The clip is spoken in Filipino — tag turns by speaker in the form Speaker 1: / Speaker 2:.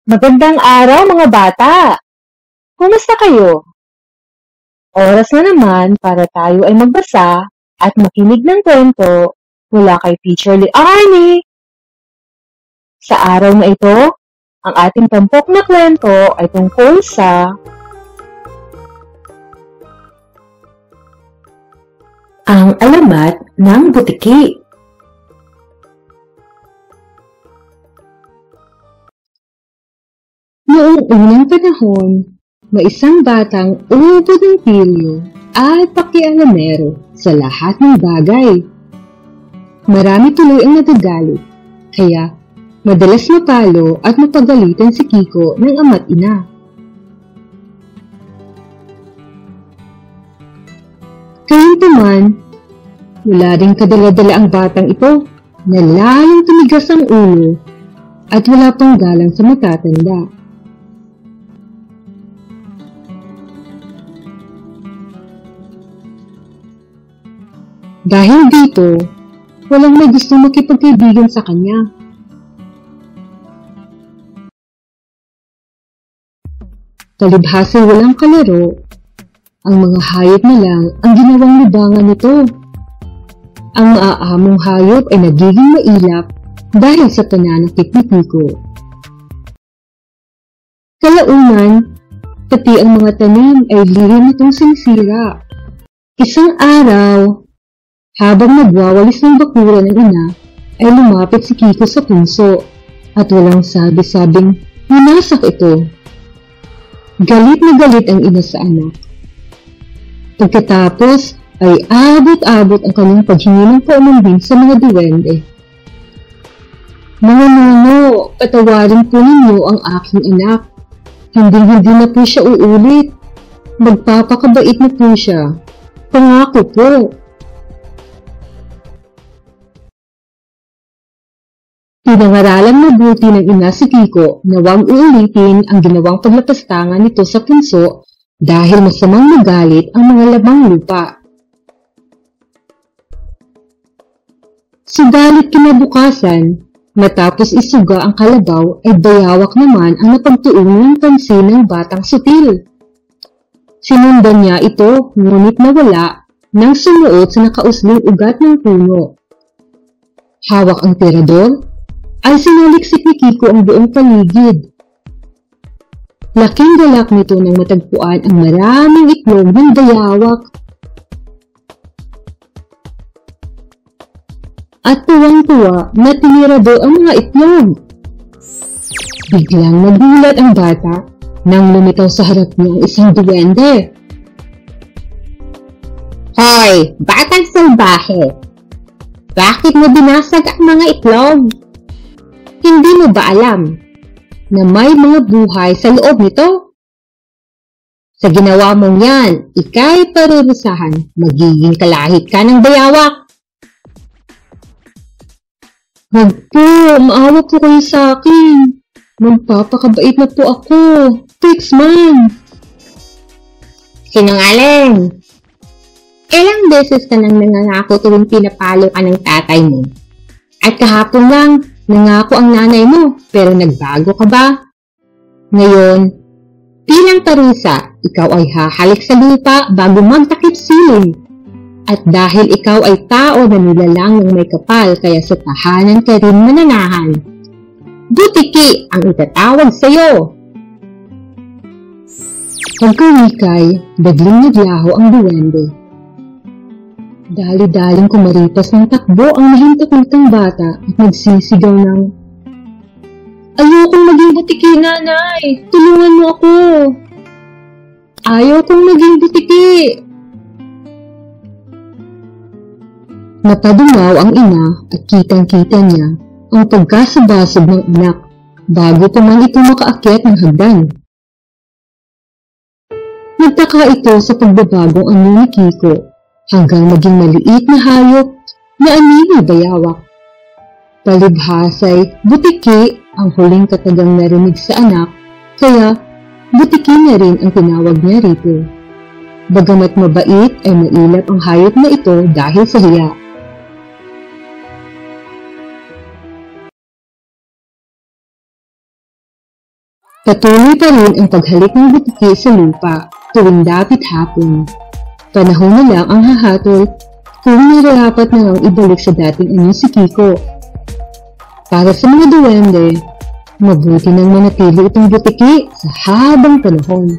Speaker 1: Magandang araw mga bata! Kumusta kayo? Oras na naman para tayo ay magbasa at makinig ng kwento mula kay Teacher Arnie. Sa araw na ito, ang ating tampok na kwento ay tungkol sa ang alamat ng butiki. Noong unang panahon, may isang batang ubod ng pilyo at pakialamero sa lahat ng bagay. Marami tuloy ang nagagalit, kaya madalas mapalo at mapagalitan si Kiko ng ama't ina. Gayunpaman, wala ring kadala-dala ang batang ito na lalong tumigas ang ulo at wala pang galang sa matatanda. Dahil dito, walang may gusto makipagkaibigan sa kanya. Palibhasa walang kalaro, ang mga hayop na lang ang ginawang libangan nito. Ang maaamong hayop ay nagiging mailap dahil sa pananakit ni Kiko. Kalaunan, pati ang mga tanim ay lihim nitong sinisira. Isang araw, habang nagwawalis ng bakura ng ina, ay lumapit si Kiko sa punso at walang sabi-sabing winasak ito. Galit na galit ang ina sa anak. Pagkatapos ay abot-abot ang kanyang paghingi ng paumambing sa mga duwende. Mga nuno, patawarin po ninyo ang aking anak. Hindi na po siya uulit. Magpapakabait na po siya. Pangako po. Pinangaralang mabuti ng ina si Kiko na huwag uulitin ang ginawang paglapastangan nito sa punso dahil masamang magalit ang mga labang lupa. Subalit kinabukasan, matapos isuga ang kalabaw ay bayawak naman ang napagtuon ng pansin ng batang sutil. Sinundan niya ito ngunit nawala nang sumuot sa nakausling ugat ng puno. Hawak ang tirador ay sinaliksik ni Kiko ang buong paligid. Laking galak nito nang matagpuan ang maraming itlog ng bayawak. At tuwang-tuwa na tinirado ang mga itlog. Biglang nagulat ang bata nang lumitaw sa harap niya ang isang duwende.
Speaker 2: Hoy, batang salbahe! Bakit mo binasag ang mga itlog? Hindi mo ba alam na may mga buhay sa loob nito? Sa ginawa mong yan, ika'y parurusahan, magiging kalahit ka ng bayawak.
Speaker 1: Wag po, maawa po kayo sa akin. Magpapakabait na po ako. Fix man.
Speaker 2: Sinungaling! Ilang beses ka nang nangangako tuwing pinapalo ka ng tatay mo? At kahapon lang, nangako ang nanay mo, pero nagbago ka ba? Ngayon, bilang parusa, ikaw ay hahalik sa lupa bago magtakip siling. At dahil ikaw ay tao na nilalang ng may kapal, kaya sa tahanan ka rin mananahan. Butiki ang itatawag sa'yo.
Speaker 1: Pagkawikay, biglang naglaho ang duwende. Dali-daling kumaripas ng takbo ang mahintakutang bata at nagsisigaw ng, "Ayokong maging butiki, nanay! Tulungan mo ako! Ayokong maging butiki!" Napadumaw ang ina at kitang-kita niya ang pagkasabasog ng anak bago pa man ito makaakyat ng hagdan. Nagtaka ito sa pagbabagong anyo ni Kiko hanggang maging maliit na hayop na anino bayawak. Palibhasay, butiki ang huling katagang narinig sa anak, kaya butiki na rin ang tinawag niya rito. Bagamat mabait ay mailap ang hayop na ito dahil sa hiya. Patuloy pa rin ang paghalik ng butiki sa lupa tuwing dapit hapon. Panahon na lang ang hahatol kung nararapat na lang ibalik sa dating anyo si Kiko. Para sa mga duwende, mabuti nang manatili itong butiki sa habang panahon.